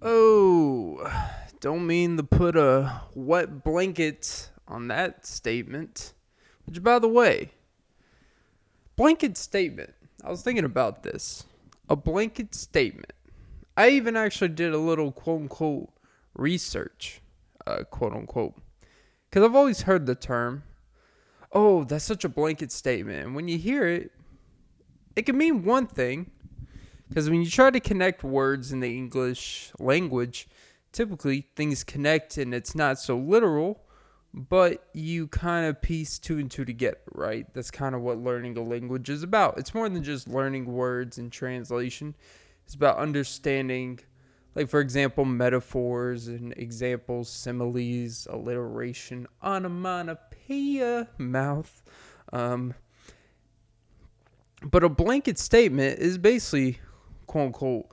Oh, don't mean to put a wet blanket on that statement. Which, by the way, blanket statement. I was thinking about this. A blanket statement. I even actually did a little quote unquote research, quote unquote. Because I've always heard the term, oh, that's such a blanket statement. And when you hear it, it can mean one thing. Because when you try to connect words in the English language, typically things connect and it's not so literal, but you kind of piece two and two together, right? That's kind of what learning a language is about. It's more than just learning words and translation. It's about understanding, like, for example, metaphors and examples, similes, alliteration, onomatopoeia, mouth. But a blanket statement is basically, quote unquote,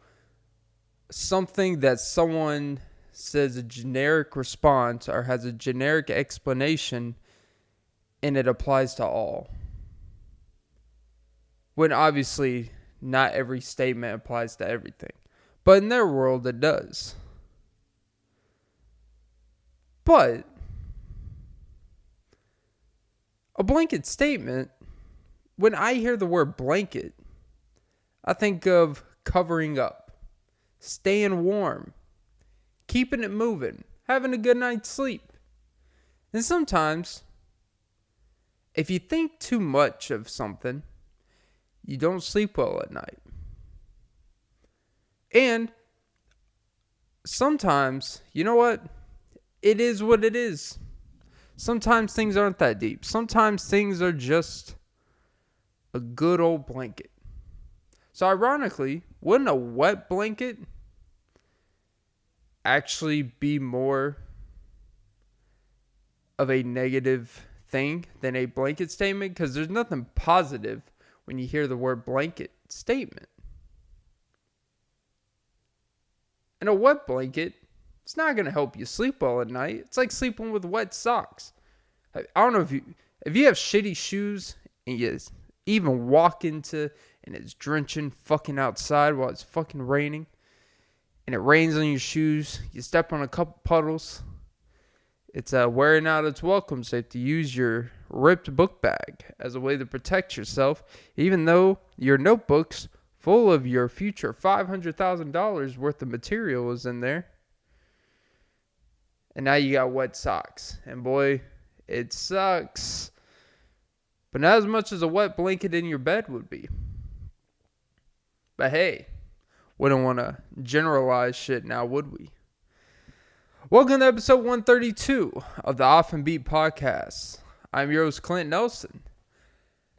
something that someone says a generic response or has a generic explanation and it applies to all. When obviously not every statement applies to everything. But in their world it does. But a blanket statement, when I hear the word blanket, I think of covering up, staying warm, keeping it moving, having a good night's sleep. And sometimes, if you think too much of something, you don't sleep well at night. And sometimes, you know what? It is what it is. Sometimes things aren't that deep. Sometimes things are just a good old blanket. So ironically, wouldn't a wet blanket actually be more of a negative thing than a blanket statement? Because there's nothing positive when you hear the word blanket statement. And a wet blanket, it's not going to help you sleep well at night. It's like sleeping with wet socks. I don't know if you have shitty shoes and you even walk into and it's drenching fucking outside while it's fucking raining and it rains on your shoes, you step on a couple puddles, it's wearing out its welcome, so you have to use your ripped book bag as a way to protect yourself, even though your notebook's full of your future $500,000 worth of material is in there. And now you got wet socks. And boy, it sucks. But not as much as a wet blanket in your bed would be. But hey, we don't want to generalize shit now, would we? Welcome to episode 132 of the Off and Beat podcast. I'm your host, Clint Nelson.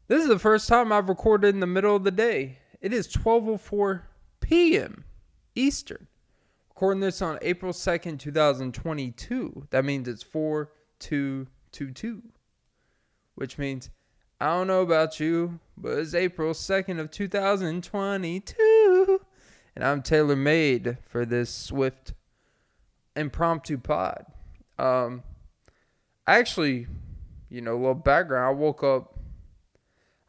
This is the first time I've recorded in the middle of the day. It is 12:04 p.m. Eastern. Recording this on April 2nd, 2022. That means it's 4/2/22. Which means, I don't know about you, but it's April 2nd of 2022. And I'm tailor-made for this swift impromptu pod. Actually, a little background. I woke up.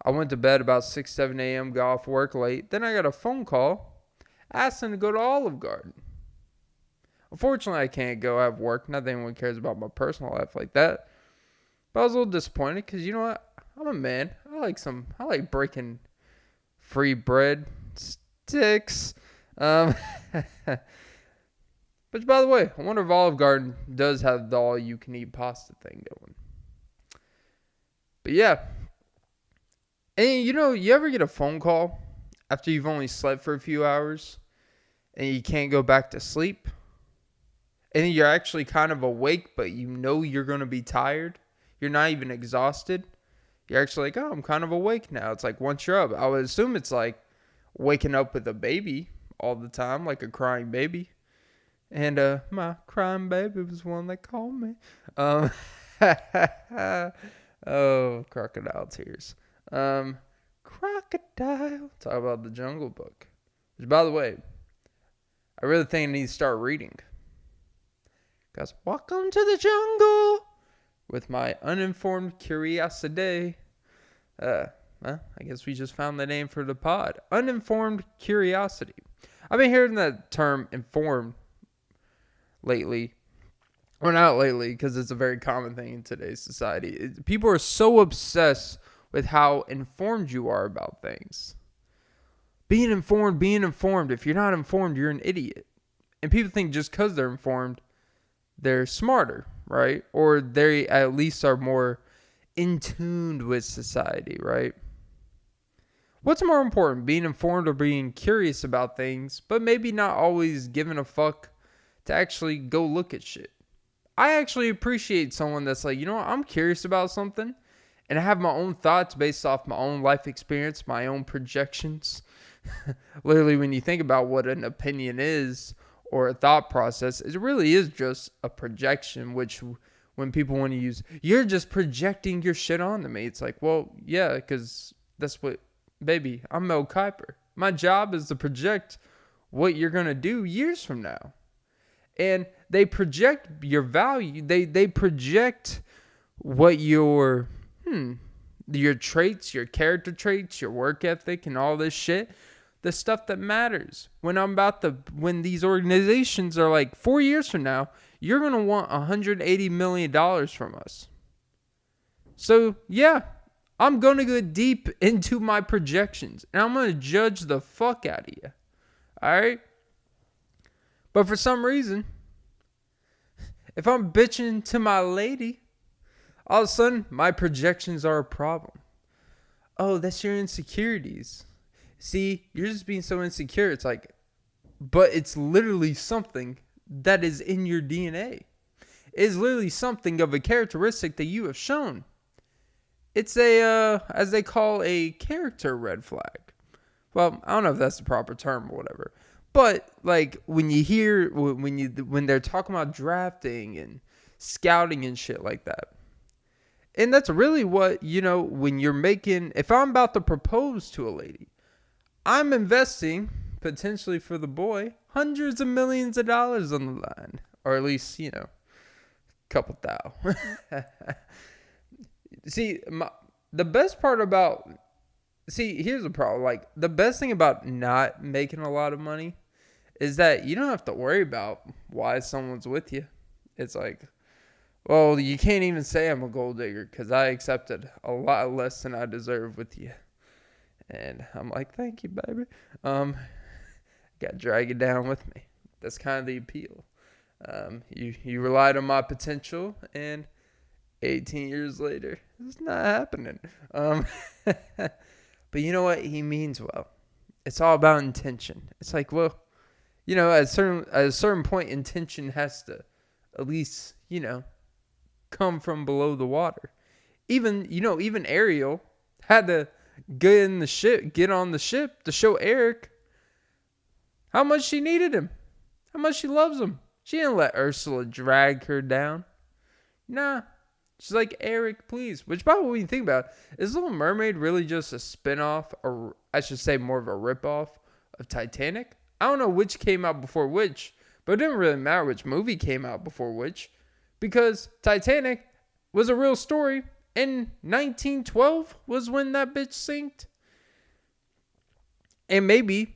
I went to bed about 6, 7 a.m., got off work late. Then I got a phone call asking to go to Olive Garden. Unfortunately, I can't go. I have work. Not that anyone cares about my personal life like that. But I was a little disappointed because, you know what? I'm a man. I like breaking free bread sticks. But by the way, I wonder if Olive Garden does have the all-you-can-eat pasta thing going. But yeah. And you ever get a phone call after you've only slept for a few hours and you can't go back to sleep? And you're actually kind of awake, but you know you're going to be tired. You're not even exhausted. You're actually like, oh, I'm kind of awake now. It's like once you're up, I would assume it's like waking up with a baby all the time, like a crying baby. And my crying baby was one that called me. Oh, crocodile tears. Crocodile. Talk about the Jungle Book. Which, by the way, I really think I need to start reading. Because welcome to the jungle with my uninformed curiosity. I guess we just found the name for the pod. Uninformed curiosity. I've been hearing that term informed lately. Or not lately, because it's a very common thing in today's society. People are so obsessed with how informed you are about things. Being informed. If you're not informed, you're an idiot. And people think just because they're informed, they're smarter, right? Or they at least are more in tune with society, right? What's more important, being informed or being curious about things, but maybe not always giving a fuck to actually go look at shit? I actually appreciate someone that's like, you know what, I'm curious about something and I have my own thoughts based off my own life experience, my own projections. Literally, when you think about what an opinion is or a thought process, it really is just a projection, which when people want to use, you're just projecting your shit onto me. It's like, well, yeah, because that's what, baby, I'm Mel Kiper. My job is to project what you're going to do years from now. And they project your value. They project what your traits, your character traits, your work ethic, and all this shit. The stuff that matters. When these organizations are like 4 years from now, you're gonna want $180 million from us. So yeah, I'm gonna go deep into my projections, and I'm gonna judge the fuck out of you. All right. But for some reason, if I'm bitching to my lady, all of a sudden, my projections are a problem. Oh, that's your insecurities. See, you're just being so insecure. It's like, but it's literally something that is in your DNA. It's literally something of a characteristic that you have shown. It's as they call, a character red flag. Well, I don't know if that's the proper term or whatever. But like when you hear when they're talking about drafting and scouting and shit like that. And that's really what, when you're making, if I'm about to propose to a lady, I'm investing potentially for the boy hundreds of millions of dollars on the line, or at least, couple thou. See, the best part about, here's the problem. Like, the best thing about not making a lot of money is that you don't have to worry about why someone's with you. It's like, well, you can't even say I'm a gold digger because I accepted a lot less than I deserve with you. And I'm like, thank you, baby. Got to drag it down with me. That's kind of the appeal. You relied on my potential, and 18 years later, it's not happening. But you know what? He means well. It's all about intention. It's like, well, at a certain point, intention has to at least, come from below the water. Even Ariel had to get on the ship to show Eric how much she needed him, how much she loves him. She didn't let Ursula drag her down. Nah. She's like, Eric, please. Which, by the way, when you think about it, is Little Mermaid really just a spinoff, or I should say more of a ripoff of Titanic? I don't know which came out before which, but it didn't really matter which movie came out before which, because Titanic was a real story, and 1912 was when that bitch sank. And maybe,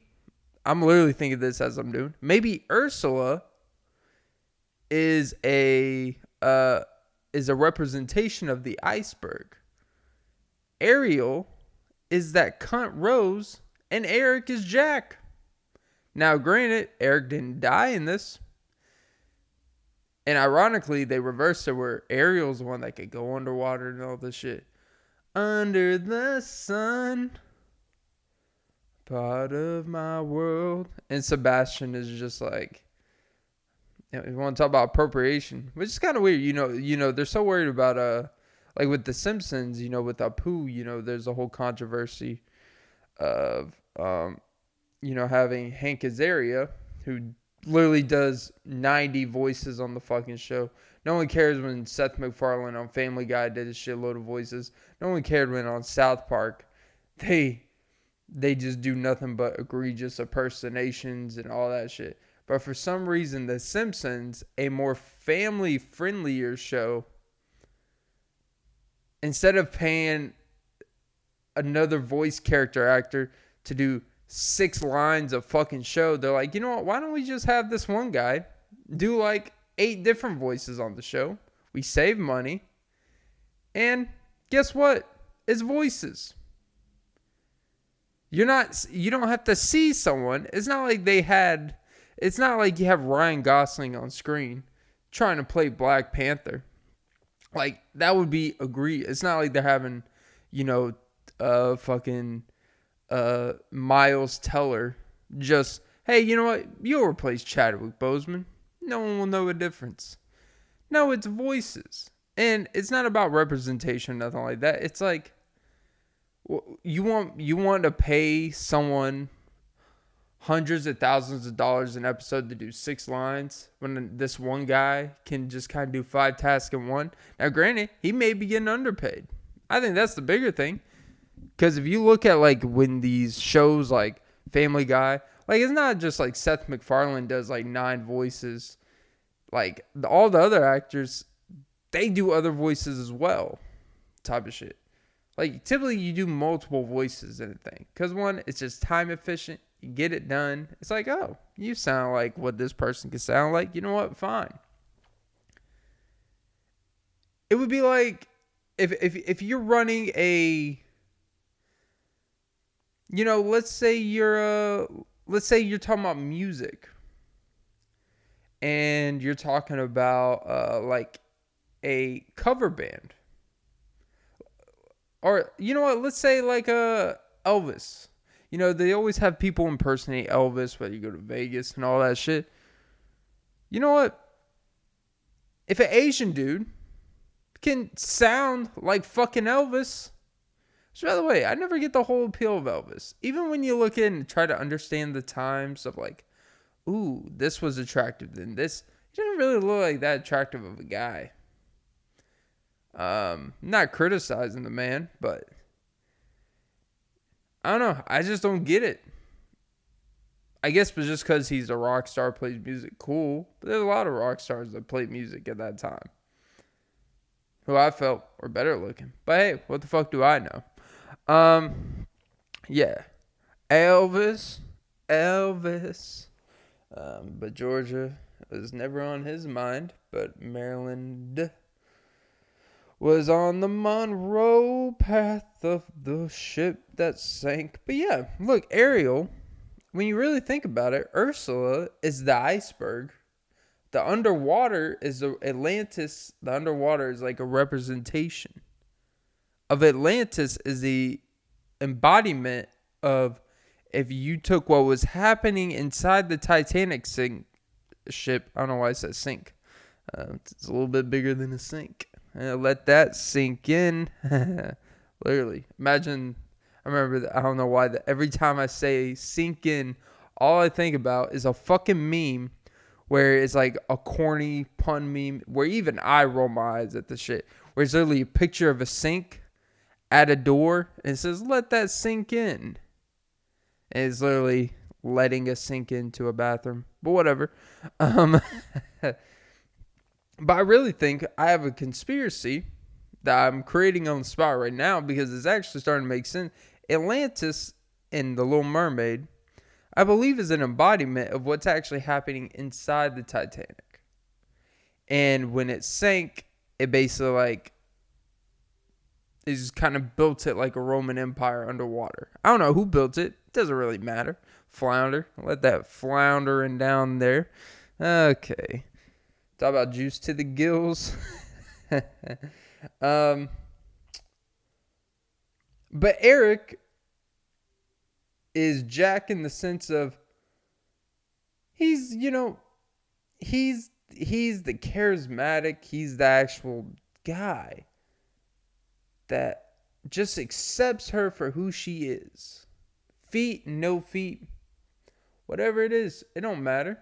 I'm literally thinking this as I'm doing, maybe Ursula is a representation of the iceberg. Ariel is that cunt Rose, and Eric is Jack. Now, granted, Eric didn't die in this. And ironically, they reversed it where Ariel's the one that could go underwater and all this shit. Under the sun, part of my world. And Sebastian is just like, you want to talk about appropriation, which is kind of weird. They're so worried about, like with The Simpsons, with Apu, there's a whole controversy of, having Hank Azaria, who literally does 90 voices on the fucking show. No one cares when Seth MacFarlane on Family Guy did a shitload of voices. No one cared when on South Park they just do nothing but egregious impersonations and all that shit. But for some reason, The Simpsons, a more family-friendlier show, instead of paying another voice character actor to do 6 lines of fucking show, they're like, you know what? Why don't we just have this one guy Do like 8 different voices on the show. We save money. And guess what? It's voices. You don't have to see someone. It's not like you have Ryan Gosling on screen trying to play Black Panther. Like, that would be agreed. It's not like they're having, fucking Miles Teller just, hey, you know what? You'll replace Chadwick Boseman. No one will know a difference. No, it's voices. And it's not about representation, nothing like that. It's like, you want to pay someone hundreds of thousands of dollars an episode to do 6 lines when this one guy can just kind of do 5 tasks in one. Now, granted, he may be getting underpaid. I think that's the bigger thing. Because if you look at like when these shows like Family Guy, like it's not just like Seth MacFarlane does like 9 voices. Like all the other actors, they do other voices as well. Type of shit. Like typically you do multiple voices in a thing. Because one, it's just time efficient. You get it done. It's like, oh, you sound like what this person could sound like. You know what? Fine. It would be like if you're running a, let's say you're talking about music, and you're talking about like a cover band, or you know what? Let's say like Elvis. They always have people impersonate Elvis when you go to Vegas and all that shit. You know what? If an Asian dude can sound like fucking Elvis, which, by the way, I never get the whole appeal of Elvis. Even when you look in and try to understand the times of like, ooh, this was attractive than this. He didn't really look like that attractive of a guy. Not criticizing the man, but I don't know. I just don't get it. I guess but just because he's a rock star, plays music, cool. But there's a lot of rock stars that played music at that time who I felt were better looking. But hey, what the fuck do I know? Yeah. Elvis. But Georgia was never on his mind. But Maryland was on the Monroe path of the ship that sank. But yeah, look, Ariel, when you really think about it, Ursula is the iceberg. The underwater is the Atlantis. The underwater is like a representation of Atlantis, is the embodiment of if you took what was happening inside the Titanic ship. I don't know why I said sink. It's a little bit bigger than a sink. Let that sink in. Literally. Imagine, I remember that, I don't know why, that every time I say sink in, all I think about is a fucking meme where it's like a corny pun meme where even I roll my eyes at the shit. Where it's literally a picture of a sink at a door and it says, let that sink in. And it's literally letting us sink into a bathroom. But whatever. But I really think I have a conspiracy that I'm creating on the spot right now because it's actually starting to make sense. Atlantis in The Little Mermaid, I believe, is an embodiment of what's actually happening inside the Titanic. And when it sank, it basically like is kind of built it like a Roman Empire underwater. I don't know who built it. It doesn't really matter. Flounder. Let that floundering down there. Okay. Talk about juice to the gills. But Eric is Jack in the sense of he's the charismatic, he's the actual guy that just accepts her for who she is. Feet, no feet, whatever it is, it don't matter.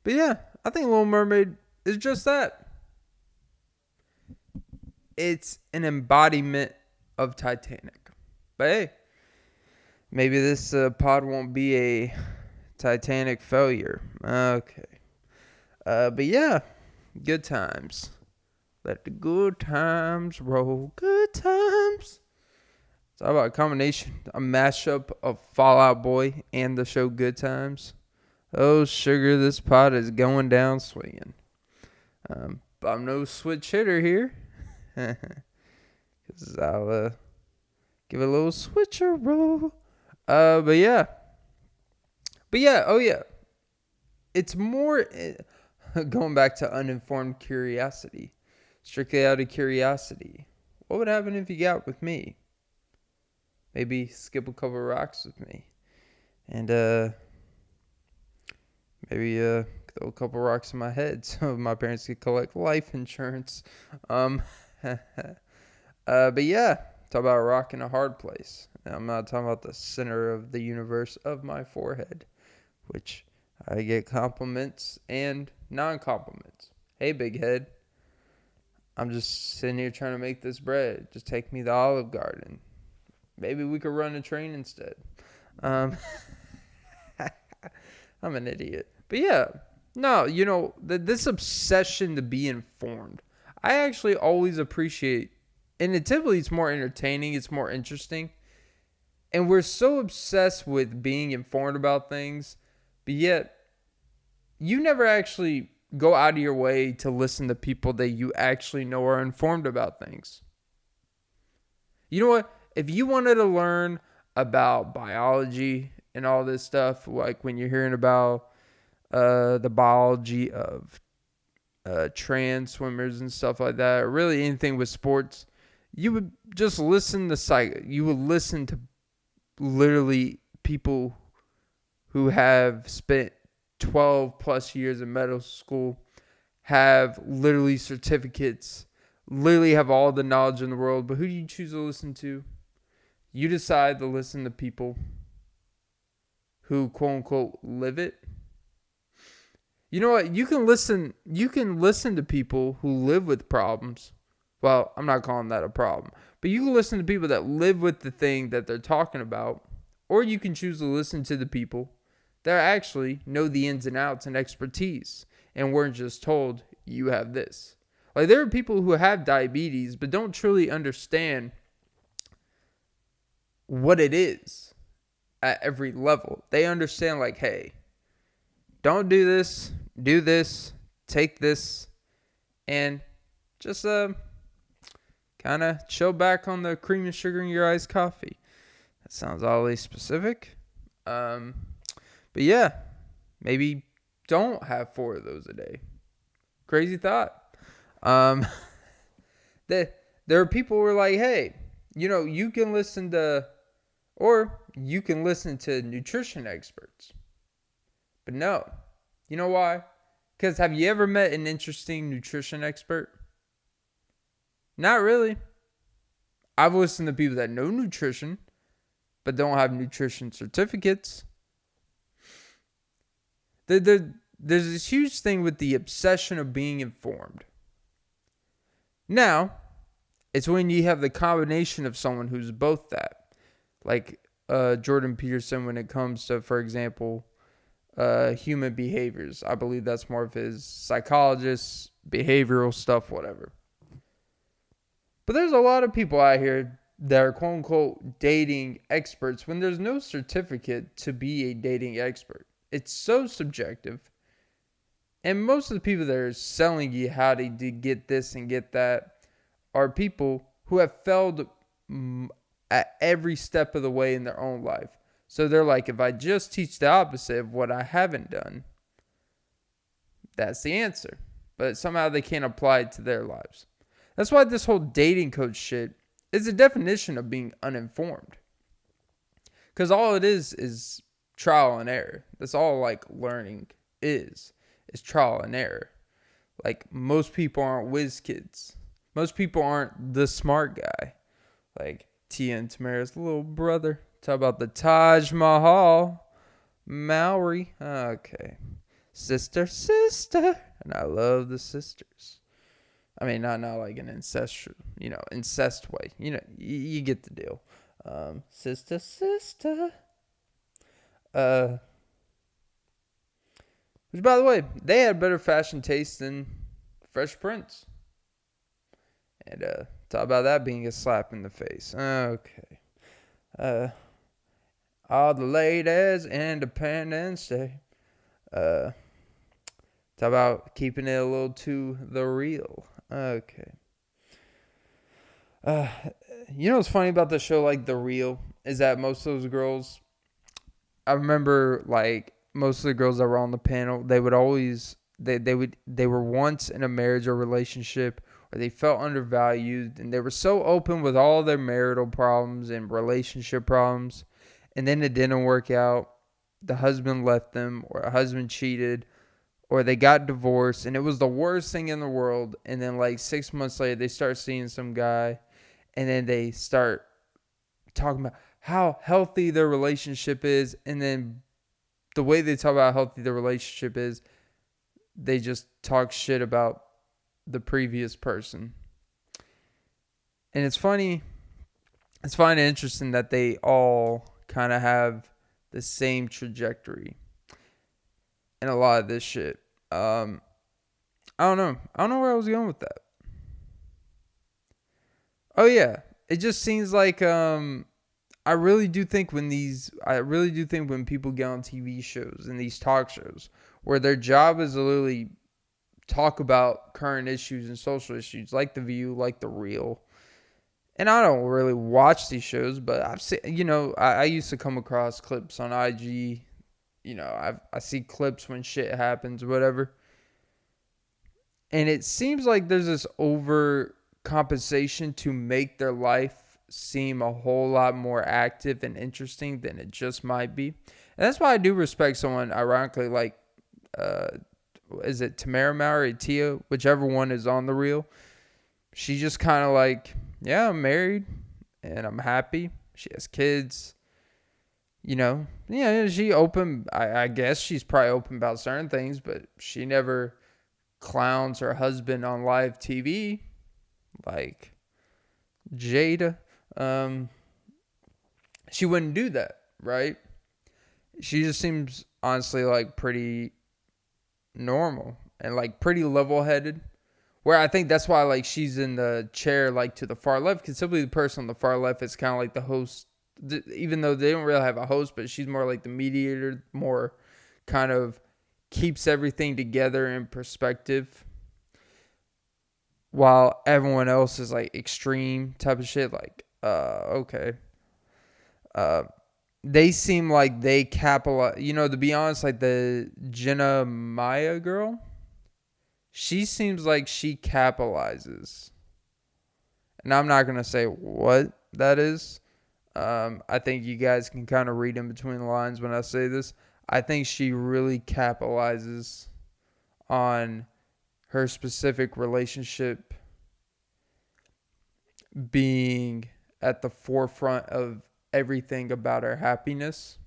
But yeah, I think Little Mermaid is just that. It's an embodiment of Titanic. But hey, maybe this pod won't be a Titanic failure. Okay. But yeah, good times. Let the good times roll. Good times. Talk about a combination, a mashup of Fall Out Boy and the show Good Times. Oh, sugar, this pot is going down swinging. But I'm no switch hitter here. Because I'll give it a little switcheroo. But yeah, oh yeah. It's more, going back to uninformed curiosity. Strictly out of curiosity. What would happen if you got with me? Maybe skip a couple rocks with me. And maybe throw a couple rocks in my head so my parents could collect life insurance. But yeah, talk about a rock in a hard place. Now, I'm not talking about the center of the universe of my forehead, which I get compliments and non-compliments. Hey, big head. I'm just sitting here trying to make this bread. Just take me to the Olive Garden. Maybe we could run a train instead. I'm an idiot. But yeah, no, this obsession to be informed, I actually always appreciate, and typically it's more entertaining, it's more interesting. And we're so obsessed with being informed about things, but yet you never actually go out of your way to listen to people that you actually know are informed about things. You know what? If you wanted to learn about biology and all this stuff, like when you're hearing about the biology of trans swimmers and stuff like that, or really anything with sports, you would just listen to you would listen to literally people who have spent 12 plus years in medical school, have literally certificates, literally have all the knowledge in the world. But who do you choose to listen to? You decide to listen to people who quote unquote live it. You know what? You can listen to people who live with problems. Well, I'm not calling that a problem. But you can listen to people that live with the thing that they're talking about. Or you can choose to listen to the people that actually know the ins and outs and expertise and weren't just told you have this. Like, there are people who have diabetes but don't truly understand what it is at every level. They understand, like, hey, don't do this, take this, and just kind of chill back on the cream and sugar in your iced coffee. That sounds oddly specific. But yeah, maybe don't have 4 of those a day. Crazy thought. There are people who are like, hey, you can listen to nutrition experts. But no. You know why? Because have you ever met an interesting nutrition expert? Not really. I've listened to people that know nutrition, but don't have nutrition certificates. There's this huge thing with the obsession of being informed. Now, it's when you have the combination of someone who's both that. Like Jordan Peterson when it comes to, for example, human behaviors. I believe that's more of his psychologist, behavioral stuff, whatever. But there's a lot of people out here that are quote unquote dating experts when there's no certificate to be a dating expert. It's so subjective. And most of the people that are selling you how to get this and get that are people who have failed at every step of the way in their own life. So they're like, if I just teach the opposite of what I haven't done, that's the answer. But somehow they can't apply it to their lives. That's why this whole dating coach shit is a definition of being uninformed. Because all it is trial and error. That's all like learning is trial and error. Like, most people aren't whiz kids. Most people aren't the smart guy. Like Tia and Tamara's little brother. Talk about the Taj Mahal. Maori. Okay. Sister. And I love the sisters. I mean, not like an incest way. You get the deal. Sister. Which, by the way, they had better fashion taste than Fresh Prince. And talk about that being a slap in the face. Okay. Uh, all the ladies, Independence Day. It's about keeping it a little to the real. Okay. Uh, you know what's funny about the show, like The Real, is that most of those girls, I remember, like, most of the girls that were on the panel, they would always, they were once in a marriage or relationship where they felt undervalued, and they were so open with all their marital problems and relationship problems, and then it didn't work out. The husband left them, or a husband cheated, or they got divorced, and it was the worst thing in the world. And then, like, 6 months later, they start seeing some guy, and then they start talking about how healthy their relationship is. And then the way they talk about how healthy their relationship is, they just talk shit about the previous person. And it's funny. It's fine and interesting that they all kind of have the same trajectory and a lot of this shit. I don't know. I don't know where I was going with that. Oh yeah, it just seems like I really do think when people get on TV shows and these talk shows where their job is to literally talk about current issues and social issues, like The View, like The Real. And I don't really watch these shows, but I've seen, I used to come across clips on IG. I see clips when shit happens, whatever. And it seems like there's this overcompensation to make their life seem a whole lot more active and interesting than it just might be. And that's why I do respect someone, ironically, like, is it Tamara Mowry or Tia? Whichever one is on The Real. She just kind of like, yeah, I'm married and I'm happy. She has kids. She open. I guess she's probably open about certain things, but she never clowns her husband on live TV like Jada. She wouldn't do that, right? She just seems honestly like pretty normal and like pretty level-headed. Where I think that's why like she's in the chair like to the far left, because simply the person on the far left is kind of like the host, even though they don't really have a host, but she's more like the mediator, more kind of keeps everything together in perspective, while everyone else is like extreme type of shit. Like, okay. They seem like they capitalize, to be honest, like the Jenna Maya girl, she seems like she capitalizes. And I'm not going to say what that is. I think you guys can kind of read in between the lines when I say this. I think she really capitalizes on her specific relationship being at the forefront of everything about her happiness.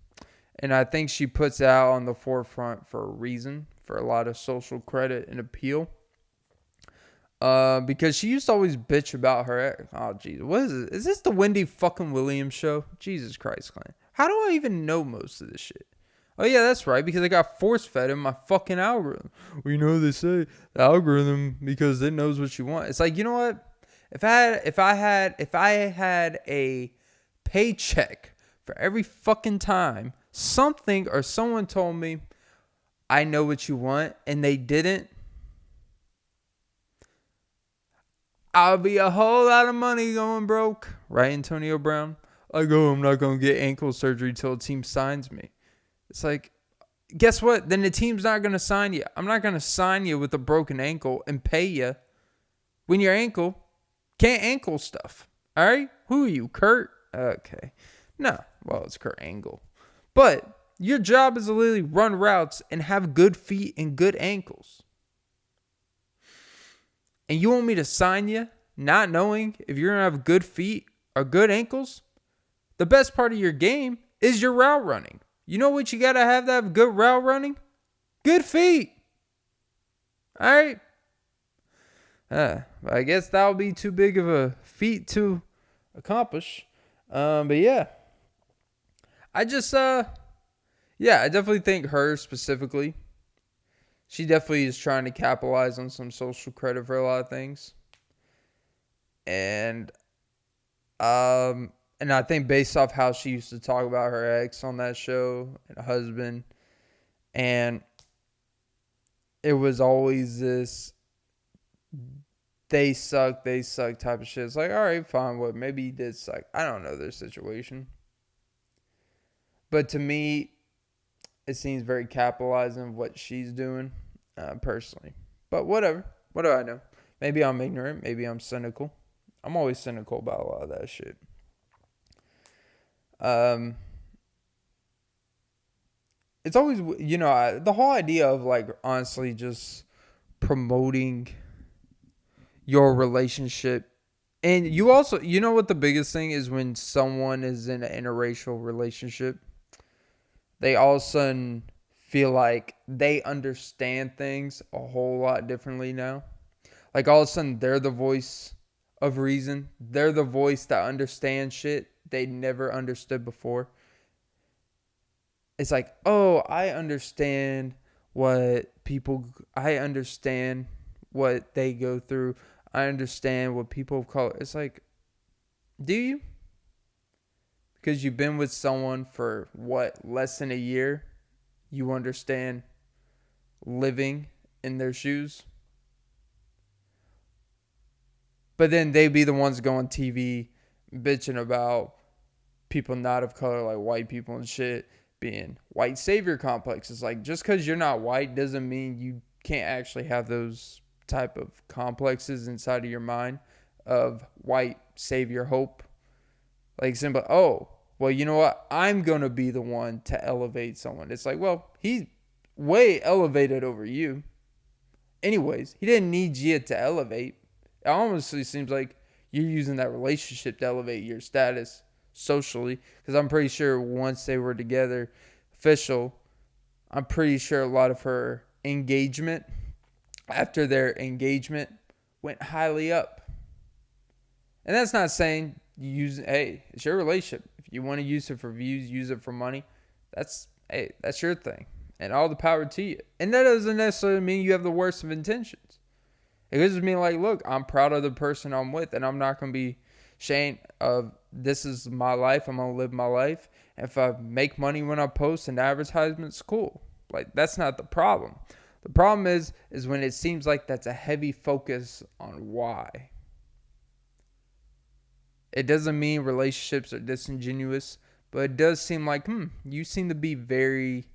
And I think she puts it out on the forefront for a reason, for a lot of social credit and appeal. Because she used to always bitch about her ex. Oh, Jesus. What is it? Is this the Wendy fucking Williams show? Jesus Christ, Clint. How do I even know most of this shit? Oh, yeah, that's right. Because I got force fed in my fucking algorithm. Well, they say the algorithm because it knows what you want. It's like, you know what? If I had a paycheck for every fucking time something or someone told me I know what you want and they didn't, I'll be a whole lot of money going broke. Right, Antonio Brown? I'm not going to get ankle surgery till a team signs me. It's like, guess what? Then the team's not going to sign you. I'm not going to sign you with a broken ankle and pay you when your ankle can't ankle stuff. All right? Who are you, Kurt? Okay. No. Well, it's Kurt Angle. But your job is to literally run routes and have good feet and good ankles. And you want me to sign you not knowing if you're going to have good feet or good ankles? The best part of your game is your route running. You know what you got to have good route running? Good feet. All right. I guess that would be too big of a feat to accomplish. But yeah. I definitely think her specifically. She definitely is trying to capitalize on some social credit for a lot of things. And And I think based off how she used to talk about her ex on that show and husband, and it was always this they suck type of shit. It's like, all right, fine, what? Maybe he did suck. I don't know their situation. But to me, it seems very capitalizing of what she's doing, personally. But whatever. What do I know? Maybe I'm ignorant. Maybe I'm cynical. I'm always cynical about a lot of that shit. It's always, the whole idea of, like, honestly just promoting your relationship. And you also, what the biggest thing is when someone is in an interracial relationship, they all of a sudden feel like they understand things a whole lot differently now. Like all of a sudden they're the voice of reason. They're the voice that understands shit they never understood before. It's like, oh, I understand I understand what they go through. I understand what people of color. It's like, do you? Because you've been with someone for less than a year, you understand living in their shoes. But then they be the ones going on TV bitching about people not of color, like white people and shit, being white savior complexes. Like, just because you're not white doesn't mean you can't actually have those type of complexes inside of your mind of white savior hope. Like, simple, oh, well, you know what? I'm going to be the one to elevate someone. It's like, well, he's way elevated over you. Anyways, he didn't need you to elevate. It honestly seems like you're using that relationship to elevate your status socially. Because I'm pretty sure once they were together, official, I'm pretty sure a lot of her engagement, after their engagement, went highly up. And that's not saying hey, it's your relationship. If you want to use it for views, use it for money, that's your thing. And all the power to you. And that doesn't necessarily mean you have the worst of intentions. It could just mean like, look, I'm proud of the person I'm with, and I'm not going to be ashamed of this is my life. I'm going to live my life. And if I make money when I post and advertisements, cool. Like, that's not the problem. The problem is when it seems like that's a heavy focus on why. It doesn't mean relationships are disingenuous, but it does seem like, you seem to be very,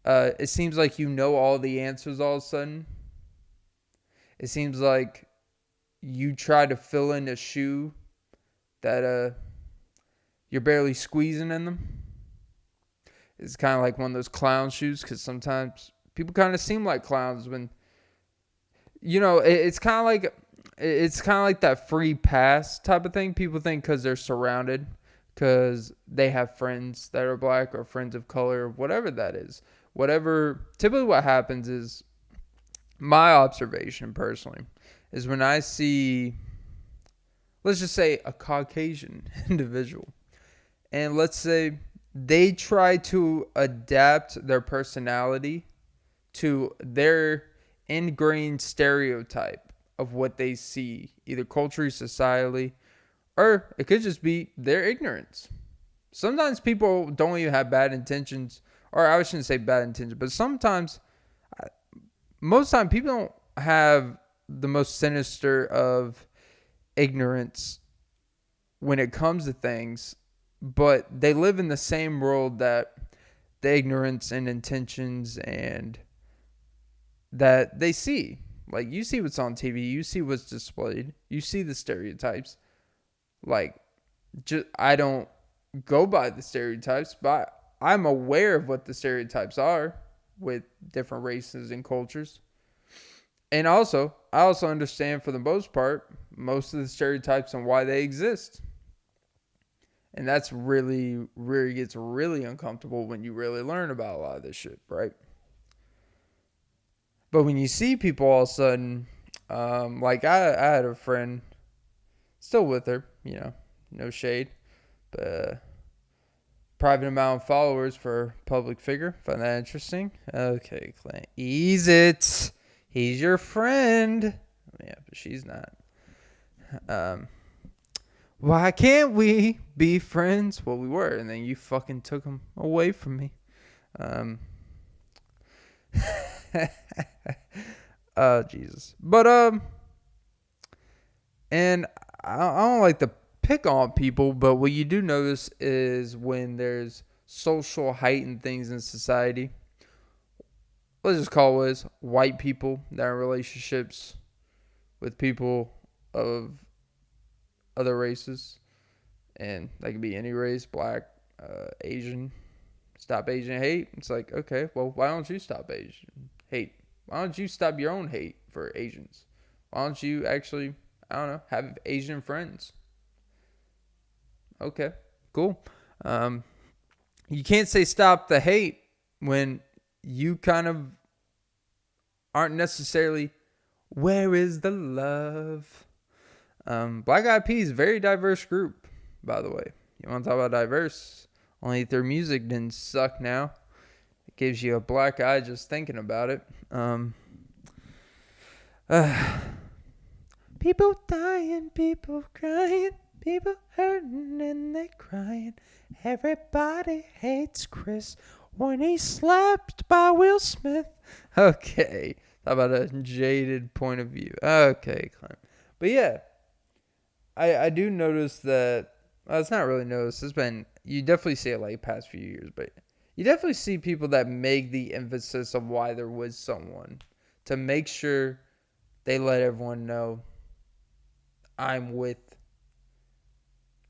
it seems like you know all the answers all of a sudden. It seems like you try to fill in a shoe that you're barely squeezing in them. It's kind of like one of those clown shoes, because sometimes people kind of seem like clowns when, it's kind of like that free pass type of thing. People think because they're surrounded, because they have friends that are black or friends of color, whatever that is. Typically what happens is, my observation personally, is when I see, let's just say, a Caucasian individual, and let's say they try to adapt their personality to their ingrained stereotype of what they see, either culturally, societally, or it could just be their ignorance. Sometimes people don't even have bad intentions, or I shouldn't say bad intentions, but most time people don't have the most sinister of ignorance when it comes to things, but they live in the same world that the ignorance and intentions and that they see. Like, you see what's on TV, you see what's displayed, you see the stereotypes. Like, I don't go by the stereotypes, but I'm aware of what the stereotypes are with different races and cultures. And I also understand, for the most part, most of the stereotypes and why they exist. And that's really, really gets really uncomfortable when you really learn about a lot of this shit, right? But when you see people all of a sudden, like I had a friend, still with her, no shade, but private amount of followers for public figure. Find that interesting? Okay, Clint, ease it. He's your friend. Yeah, but she's not. Why can't we be friends? Well, we were, and then you fucking took them away from me. Oh, Jesus. But, and I don't like to pick on people, but what you do notice is when there's social heightened things in society, let's just call it as white people that are in relationships with people of other races, and that could be any race, black, Asian. Stop Asian hate. It's like, okay, well, why don't you stop Asian hate? Why don't you stop your own hate for Asians? Why don't you actually, I don't know, have Asian friends? Okay, cool. You can't say stop the hate when you kind of aren't necessarily, where is the love? Black Eyed Peas, very diverse group, by the way. You want to talk about diverse? Only their music didn't suck now. It gives you a black eye just thinking about it. People dying, people crying, people hurting and they crying. Everybody hates Chris when he's slapped by Will Smith. Okay. How about a jaded point of view? Okay, Clint. But yeah, I do notice that, well, it's not really noticed. It's been, you definitely see it like past few years, but you definitely see people that make the emphasis of why they're with someone to make sure they let everyone know I'm with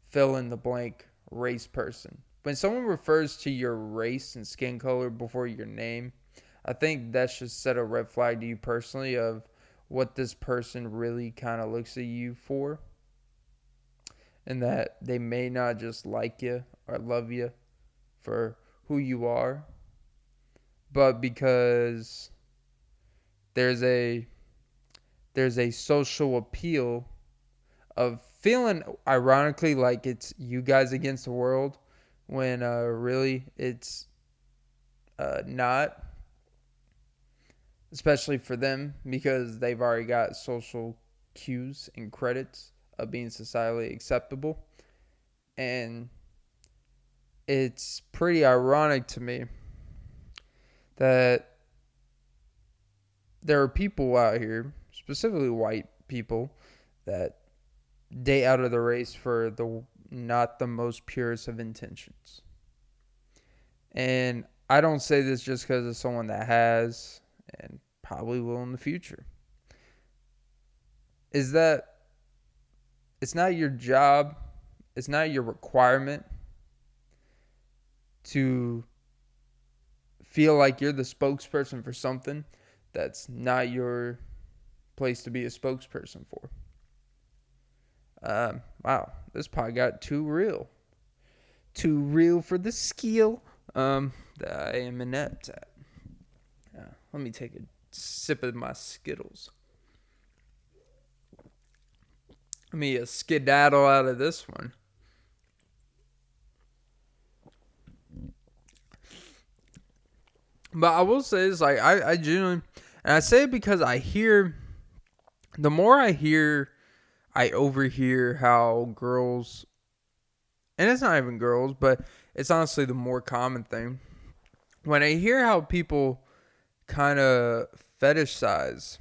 fill in the blank race person. When someone refers to your race and skin color before your name, I think that should set a red flag to you personally of what this person really kind of looks at you for. And that they may not just like you or love you for who you are, but because there's a social appeal of feeling ironically like it's you guys against the world when really it's not, especially for them because they've already got social cues and credits of being societally acceptable. And it's pretty ironic to me that there are people out here, specifically white people, that date out of the race for the not the most purest of intentions. And I don't say this just because of someone that has and probably will in the future. Is that it's not your job, it's not your requirement to feel like you're the spokesperson for something that's not your place to be a spokesperson for. Wow, this pod got too real. Too real for the skill that I am inept at. Let me take a sip of my Skittles. Let me skedaddle out of this one. But I will say this, like, I genuinely, and I say it because the more I overhear how girls, and it's not even girls, but it's honestly the more common thing. When I hear how people kind of fetishize,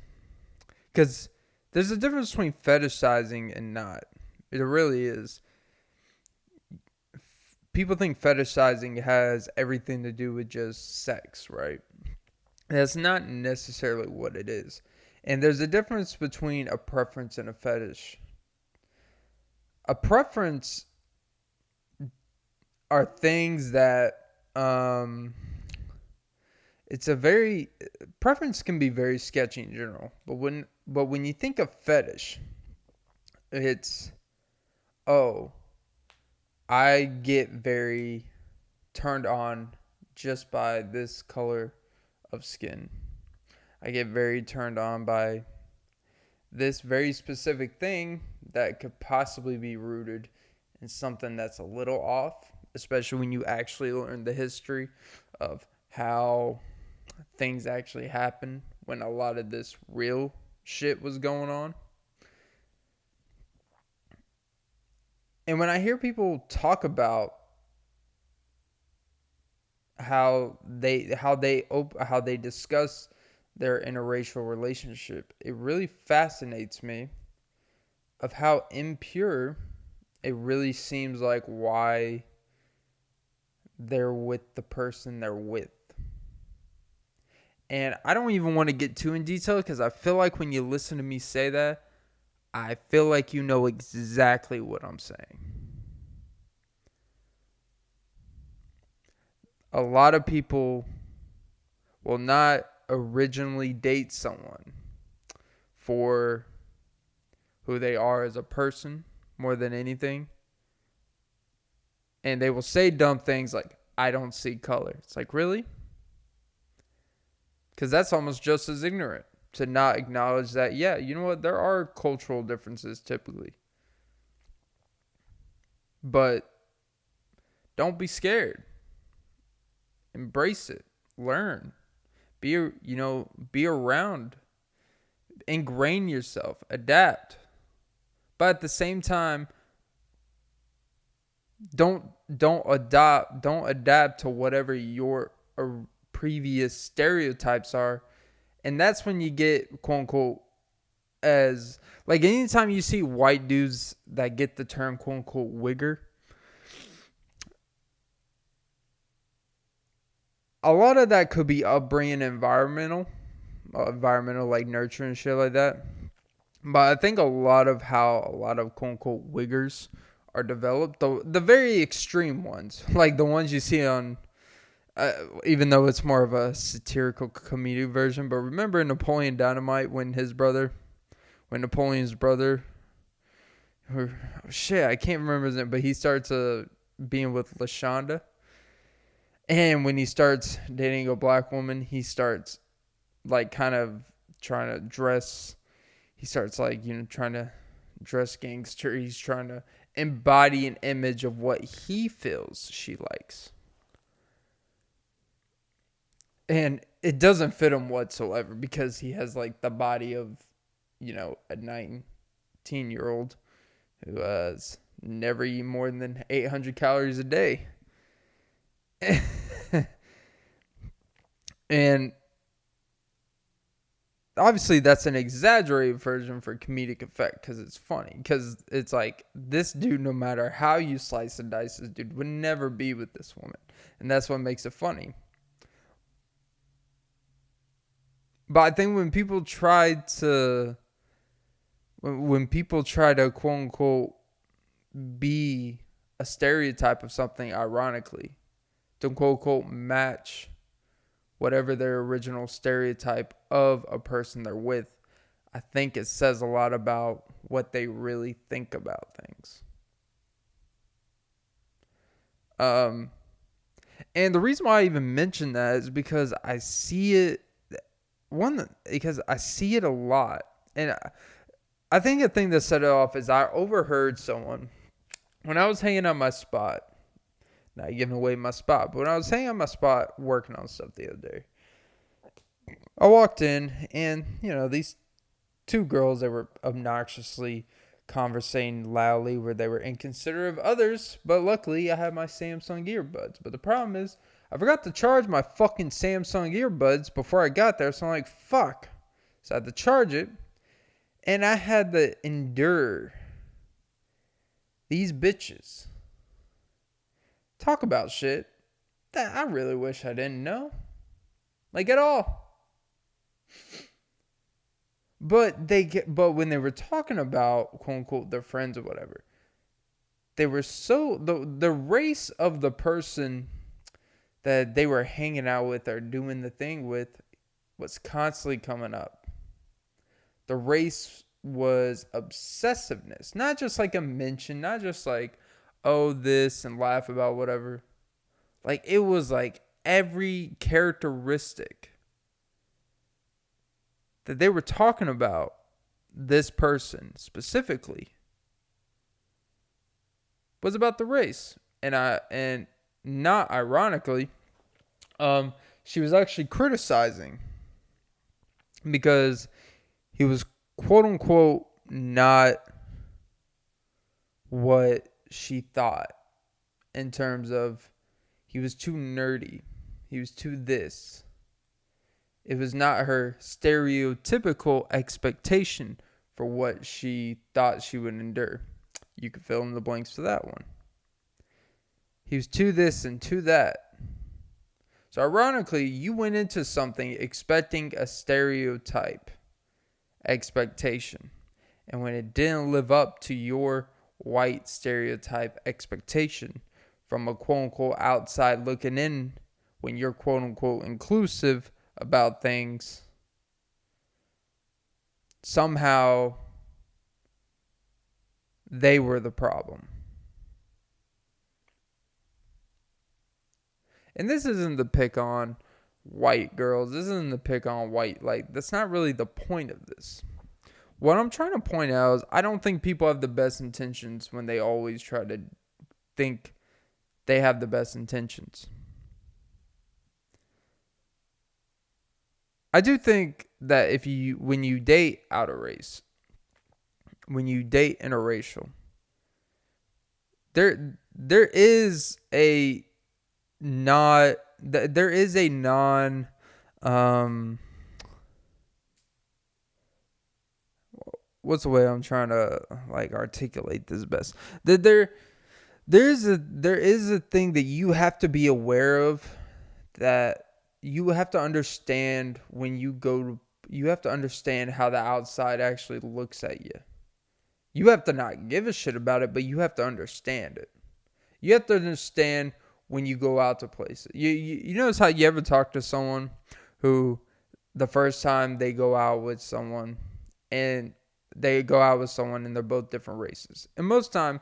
because there's a difference between fetishizing and not. It really is. People think fetishizing has everything to do with just sex, right? That's not necessarily what it is. And there's a difference between a preference and a fetish. A preference are things that it's a very preference can be very sketchy in general. But when you think of fetish, it's I get very turned on just by this color of skin. I get very turned on by this very specific thing that could possibly be rooted in something that's a little off, especially when you actually learn the history of how things actually happen when a lot of this real shit was going on. And when I hear people talk about how they discuss their interracial relationship, it really fascinates me of how impure it really seems like why they're with the person they're with. And I don't even want to get too in detail because I feel like when you listen to me say that, I feel like you know exactly what I'm saying. A lot of people will not originally date someone for who they are as a person more than anything. And they will say dumb things like, I don't see color. It's like, really? Because that's almost just as ignorant to not acknowledge that, yeah, you know what? There are cultural differences typically. But don't be scared. Embrace it. Learn. Be around. Ingrain yourself. Adapt. But at the same time, don't adapt to whatever your previous stereotypes are. And that's when you get, quote unquote, as like anytime you see white dudes that get the term, quote unquote, wigger, a lot of that could be upbringing, environmental like nurture and shit like that. But I think a lot of quote unquote wiggers are developed, the very extreme ones, like the ones you see on, even though it's more of a satirical comedic version. But remember Napoleon Dynamite when Napoleon's brother, I can't remember his name, but he starts being with LaShonda. And when he starts dating a black woman, he starts like kind of trying to dress. He starts like, trying to dress gangster. He's trying to embody an image of what he feels she likes. And it doesn't fit him whatsoever because he has like the body of, a 19-year-old who has never eaten more than 800 calories a day. And obviously that's an exaggerated version for comedic effect because it's funny. Because it's like, this dude, no matter how you slice and dice this dude, would never be with this woman. And that's what makes it funny. But I think when people try to quote unquote be a stereotype of something ironically, to quote unquote match whatever their original stereotype of a person they're with, I think it says a lot about what they really think about things. And the reason why I even mention that is because I see it a lot. And I think a thing that set it off is I overheard someone when I was hanging out my spot. Not giving away my spot, but when I was hanging out my spot working on stuff the other day, I walked in and, these two girls, they were obnoxiously conversating loudly where they were inconsiderate of others, but luckily I had my Samsung earbuds. But the problem is I forgot to charge my fucking Samsung earbuds before I got there, so I'm like, fuck. So I had to charge it, and I had to endure these bitches talk about shit that I really wish I didn't know. Like, at all. But when they were talking about, quote unquote, their friends or whatever, they were the race of the person that they were hanging out with or doing the thing with was constantly coming up. The race was obsessiveness. Not just like a mention, not just like, oh, this and laugh about whatever. Like, it was like every characteristic that they were talking about this person specifically was about the race. And not ironically, she was actually criticizing because he was quote unquote not what she thought in terms of he was too nerdy. He was too this. It was not her stereotypical expectation for what she thought she would endure. You could fill in the blanks for that one. He was too this and too that. So ironically, you went into something expecting a stereotype expectation. And when it didn't live up to your white stereotype expectation from a quote unquote outside looking in, when you're quote unquote inclusive about things, somehow they were the problem. And this isn't the pick on white girls. This isn't the pick on white. Like, that's not really the point of this. What I'm trying to point out is I don't think people have the best intentions when they always try to think they have the best intentions. I do think that when you date out of race, when you date interracial, there is a non what's the way I'm trying to like articulate this best? That there is a thing that you have to be aware of, that you have to understand when you have to understand how the outside actually looks at you. You have to not give a shit about it, but you have to understand it. You have to understand when you go out to places. You notice how you ever talk to someone who the first time they go out with someone and they're both different races. And most time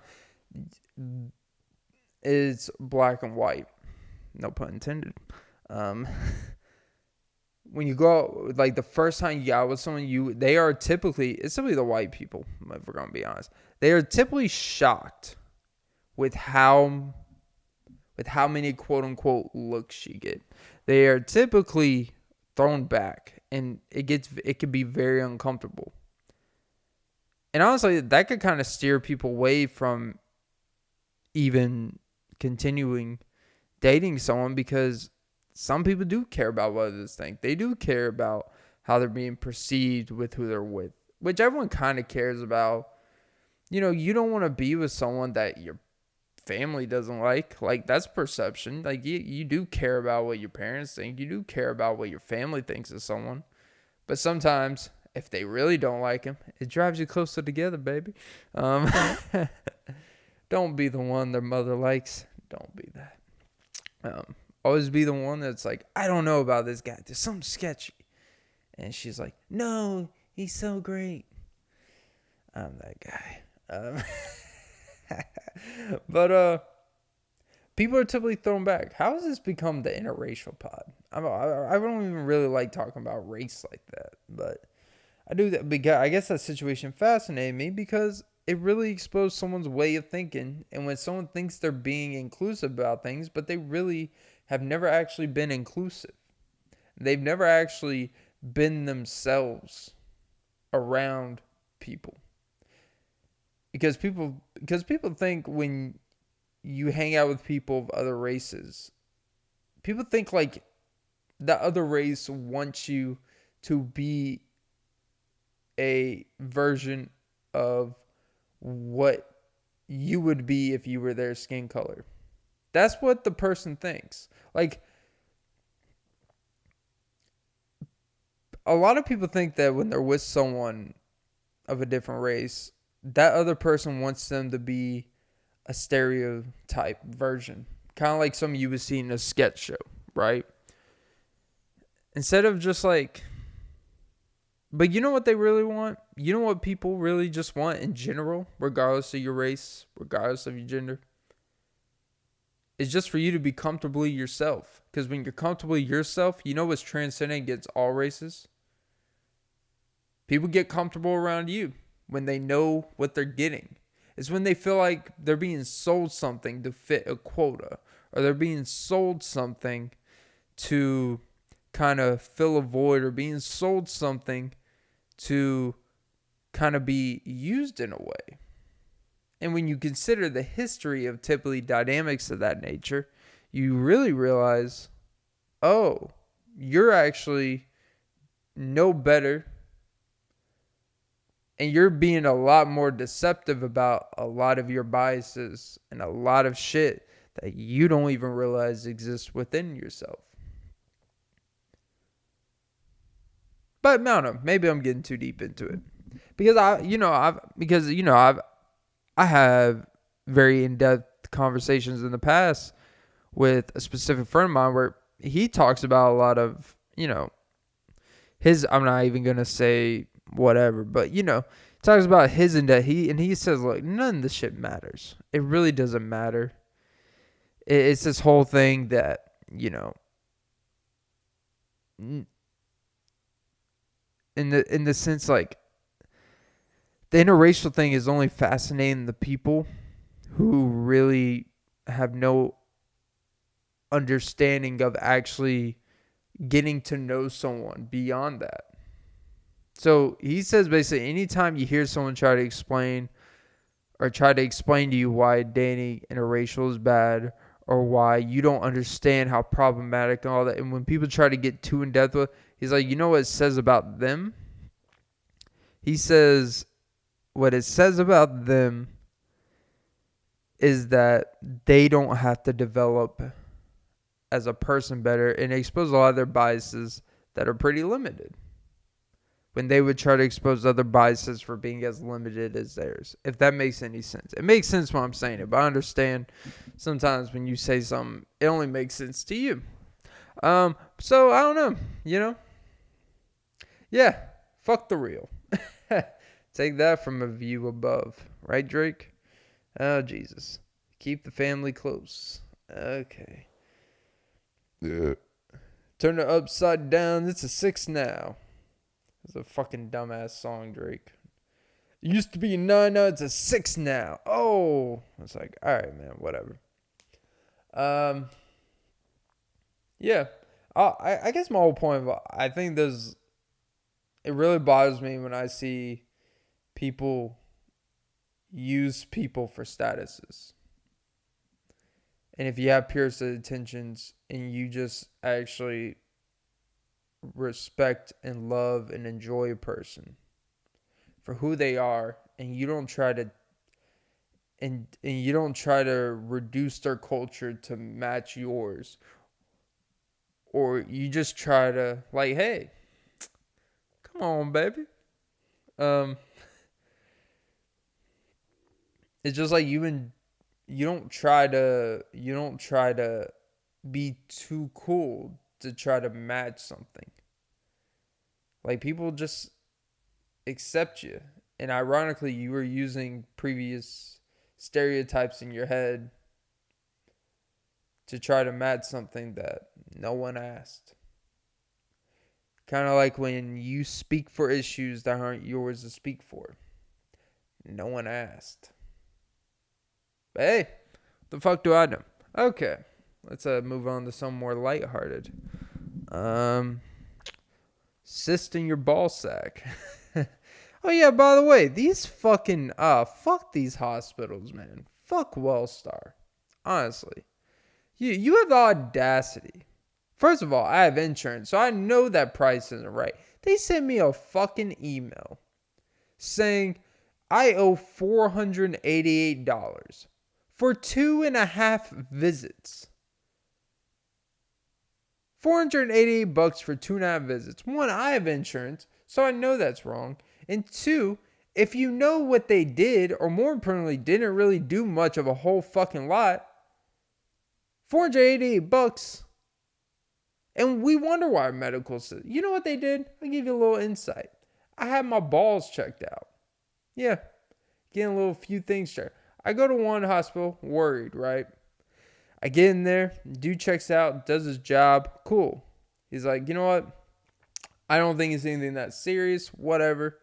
it's black and white. No pun intended. When you go out, like the first time you go out with someone, it's typically the white people, if we're going to be honest. They are typically shocked with how many quote unquote looks you get. They are typically thrown back, and it can be very uncomfortable. And honestly, that could kind of steer people away from even continuing dating someone, because some people do care about what others think. They do care about how they're being perceived with who they're with, which everyone kind of cares about. You know, you don't want to be with someone that your family doesn't like. Like, that's perception. Like, you do care about what your parents think. You do care about what your family thinks of someone. But sometimes, if they really don't like him, it drives you closer together, baby. Don't be the one their mother likes. Don't be that. Always be the one that's like, I don't know about this guy. There's something sketchy. And she's like, no, he's so great. I'm that guy. But people are typically thrown back. How has this become the interracial pod? I don't even really like talking about race like that. But I do that because I guess that situation fascinated me because it really exposed someone's way of thinking. And when someone thinks they're being inclusive about things, but they really have never actually been inclusive. They've never actually been themselves around people. Because people think when you hang out with people of other races, people think like the other race wants you to be a version of what you would be if you were their skin color. That's what the person thinks. Like, a lot of people think that when they're with someone of a different race, that other person wants them to be a stereotype version. Kind of like some you would see in a sketch show, right? Instead of just like... But you know what they really want? You know what people really just want in general, regardless of your race, regardless of your gender? It's just for you to be comfortably yourself. Because when you're comfortably yourself, you know what's transcendent against all races? People get comfortable around you when they know what they're getting. It's when they feel like they're being sold something to fit a quota. Or they're being sold something to kind of fill a void. Or being sold something to kind of be used in a way. And when you consider the history of typically dynamics of that nature, you really realize, oh, you're actually no better, and you're being a lot more deceptive about a lot of your biases and a lot of shit that you don't even realize exists within yourself. But I don't know, maybe I'm getting too deep into it. Because I have very in-depth conversations in the past with a specific friend of mine where he talks about a lot of, I'm not even going to say whatever, but, talks about his in-depth. He says, look, none of this shit matters. It really doesn't matter. It's this whole thing that, in the sense, like, the interracial thing is only fascinating the people who really have no understanding of actually getting to know someone beyond that. So he says basically anytime you hear someone try to explain to you why dating interracial is bad or why you don't understand how problematic and all that, and when people try to get too in depth with, he's like, you know what it says about them? He says what it says about them is that they don't have to develop as a person better, and expose a lot of their biases that are pretty limited when they would try to expose other biases for being as limited as theirs. If that makes any sense. It makes sense when I'm saying it, but I understand sometimes when you say something, it only makes sense to you. So I don't know, Yeah, fuck the real. Take that from a view above. Right, Drake? Oh, Jesus. Keep the family close. Okay. Yeah. Turn it upside down. It's a 6 now. It's a fucking dumbass song, Drake. It used to be a 9, now it's a 6 now. Oh. It's like, alright, man, whatever. Yeah. I guess my whole point, I think it really bothers me when I see people use people for statuses. And if you have pure intentions and you just actually respect and love and enjoy a person for who they are, and you don't try to reduce their culture to match yours, or you just try to like, hey, come on, baby. It's just like you don't try to be too cool to try to match something. Like, people just accept you. And ironically, you were using previous stereotypes in your head to try to match something that no one asked. Kind of like when you speak for issues that aren't yours to speak for. No one asked. But hey, what the fuck do I know? Okay, let's move on to some more lighthearted. Cyst in your ball sack. Oh yeah, by the way, these fucking fuck these hospitals, man. Fuck WELLSTAR. Honestly, you have the audacity. First of all, I have insurance, so I know that price isn't right. They sent me a fucking email saying I owe $488 for 2.5 visits. $488 for 2.5 visits. One, I have insurance, so I know that's wrong. And two, if you know what they did, or more importantly, didn't really do much of a whole fucking lot, $488, and we wonder why our medical system. You know what they did? I'll give you a little insight. I had my balls checked out. Yeah, getting a little few things checked. I go to one hospital, worried, right? I get in there, dude checks out, does his job, cool. He's like, you know what? I don't think it's anything that serious, whatever.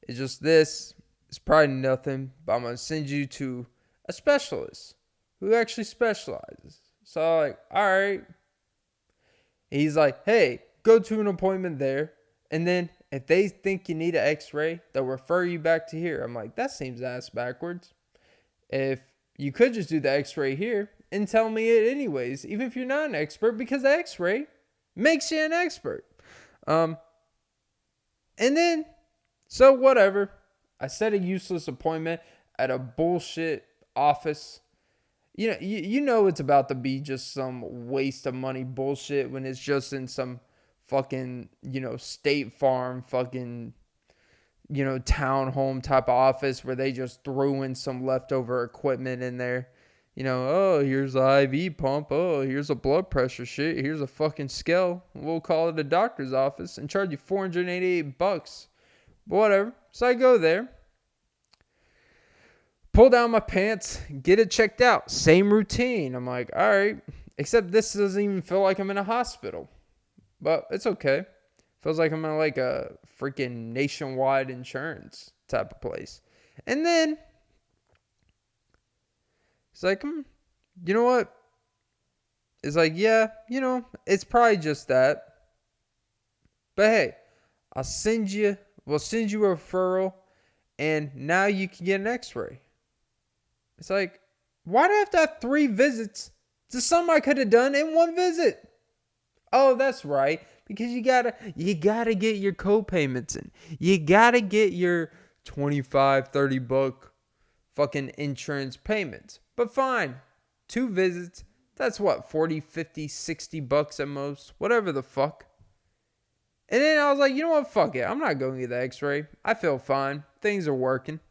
It's just this. It's probably nothing, but I'm going to send you to a specialist who actually specializes. So I'm like, all right. He's like, hey, go to an appointment there. And then if they think you need an x-ray, they'll refer you back to here. I'm like, that seems ass backwards. if you could just do the x-ray here and tell me it anyways, even if you're not an expert, because the x-ray makes you an expert. And then, so whatever. I set a useless appointment at a bullshit office. You know it's about to be just some waste of money bullshit when it's just in some fucking, State Farm fucking, townhome type of office where they just threw in some leftover equipment in there. Oh, here's the IV pump. Oh, here's a blood pressure shit. Here's a fucking scale. We'll call it a doctor's office and charge you $488. But whatever. So I go there, pull down my pants, get it checked out. Same routine. I'm like, all right. Except this doesn't even feel like I'm in a hospital. But it's okay. Feels like I'm in like a freaking nationwide insurance type of place. And then it's like, you know what? It's like, yeah, it's probably just that. But hey, we'll send you a referral, and now you can get an x-ray. It's like, why do I have to have 3 visits to something I could have done in 1 visit? Oh, that's right. Because you gotta get your co-payments in. You gotta get your $25, $30 fucking insurance payments. But fine, 2 visits. That's what, $40, $50, $60 at most. Whatever the fuck. And then I was like, you know what? Fuck it. I'm not going to get the x-ray. I feel fine. Things are working.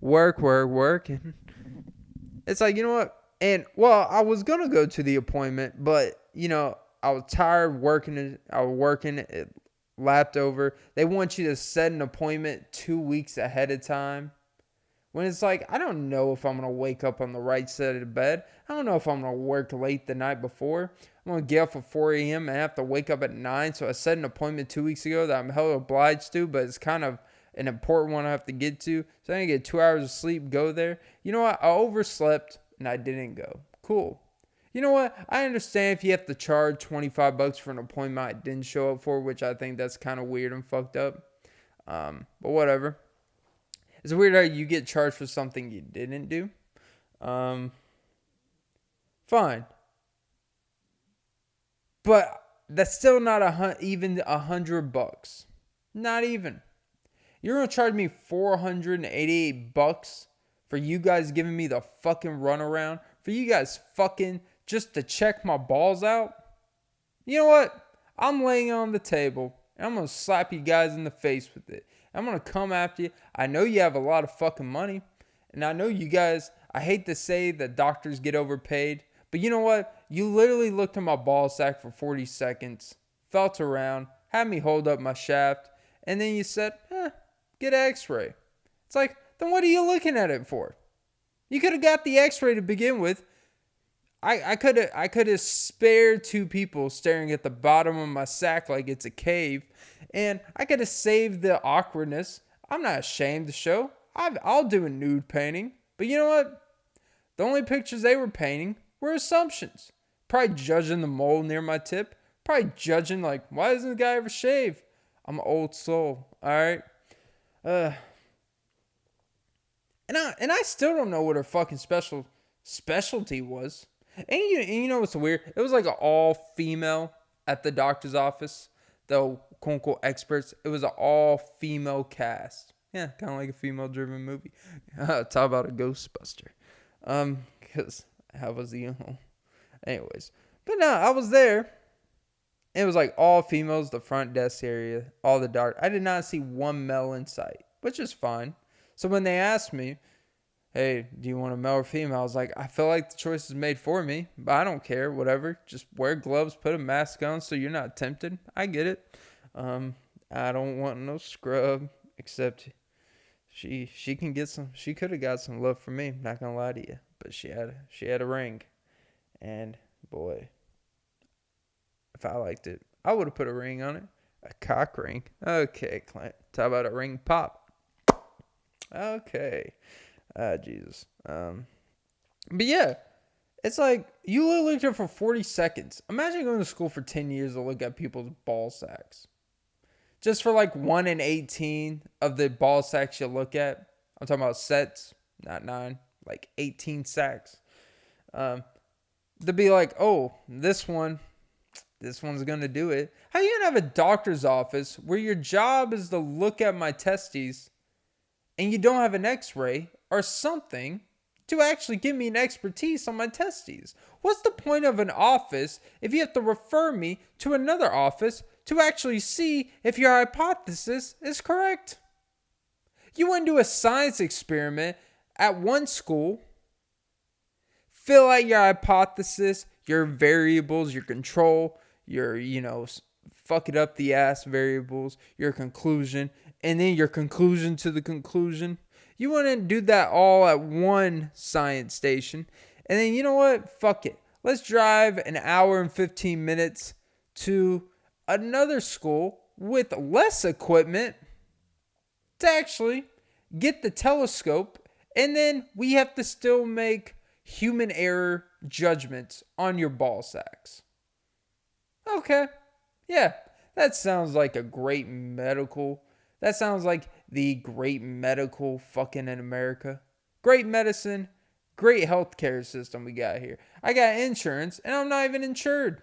Working. It's like, you know what? And, well, I was going to go to the appointment, but, I was tired working. I was working. It lapped over. They want you to set an appointment 2 weeks ahead of time. When it's like, I don't know if I'm going to wake up on the right side of the bed. I don't know if I'm going to work late the night before. I'm going to get up at 4 a.m. and have to wake up at 9. So I set an appointment 2 weeks ago that I'm hella obliged to, but it's kind of an important one I have to get to. So I get 2 hours of sleep, go there. You know what? I overslept and I didn't go. Cool. You know what? I understand if you have to charge $25 for an appointment I didn't show up for, which I think that's kind of weird and fucked up. But whatever. It's weird how you get charged for something you didn't do. Fine. But that's still not even $100. Not even. You're going to charge me $488 for you guys giving me the fucking runaround? For you guys fucking just to check my balls out? You know what? I'm laying it on the table, and I'm going to slap you guys in the face with it. I'm going to come after you. I know you have a lot of fucking money, and I know you guys, I hate to say that doctors get overpaid, but you know what? You literally looked at my ball sack for 40 seconds, felt around, had me hold up my shaft, and then you said, get an x-ray. It's like, then what are you looking at it for? You could have got the x-ray to begin with. I could have spared 2 people staring at the bottom of my sack like it's a cave, and I could have saved the awkwardness. I'm not ashamed to show. I'll do a nude painting, but you know what? The only pictures they were painting were assumptions. Probably judging the mole near my tip. Probably judging like, why doesn't the guy ever shave? I'm an old soul. All right. And I still don't know what her fucking specialty was. And you know what's weird? It was like an all-female at the doctor's office. The quote-unquote experts. It was an all-female cast. Yeah, kind of like a female-driven movie. Talk about a Ghostbuster. Because I was the anyways. But no, I was there. It was like all females, the front desk area, all the dark. I did not see one male in sight, which is fine. So when they asked me, hey, do you want a male or female? I was like, I feel like the choice is made for me, but I don't care, whatever. Just wear gloves, put a mask on so you're not tempted. I get it. I don't want no scrub, except she can get some. She could have got some love from me, not gonna lie to you. But she had a ring, and boy, if I liked it, I would have put a ring on it. A cock ring. Okay, Clint. Talk about a ring pop. Okay. Jesus. But yeah, it's like you literally looked at it for 40 seconds. Imagine going to school for 10 years to look at people's ball sacks. Just for like 1 in 18 of the ball sacks you look at. I'm talking about sets, not 9. like 18 sacks. To be like, oh, this one's going to do it. How you going to have a doctor's office where your job is to look at my testes and you don't have an x-ray or something to actually give me an expertise on my testes? What's the point of an office if you have to refer me to another office to actually see if your hypothesis is correct? You want to do a science experiment at one school, fill out your hypothesis, your variables, your control, your, fuck it up the ass variables, your conclusion, and then your conclusion to the conclusion. You want to do that all at one science station. And then, you know what? Fuck it. Let's drive an hour and 15 minutes to another school with less equipment to actually get the telescope. And then we have to still make human error judgments on your ball sacks. Okay. Yeah. That sounds like a great medical. That sounds like the great medical fucking in America. Great medicine. Great healthcare system we got here. I got insurance and I'm not even insured.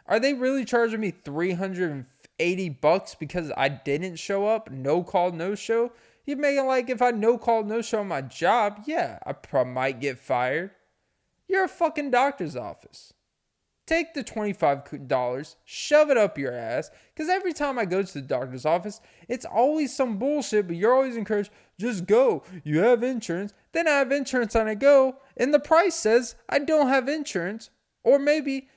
Are they really charging me $380 because I didn't show up? No call, no show? You make it like if I no call, no show my job, yeah, I might get fired. You're a fucking doctor's office. Take the $25, shove it up your ass, because every time I go to the doctor's office, it's always some bullshit, but you're always encouraged, just go. You have insurance. Then I have insurance and I go, and the price says I don't have insurance. Or maybe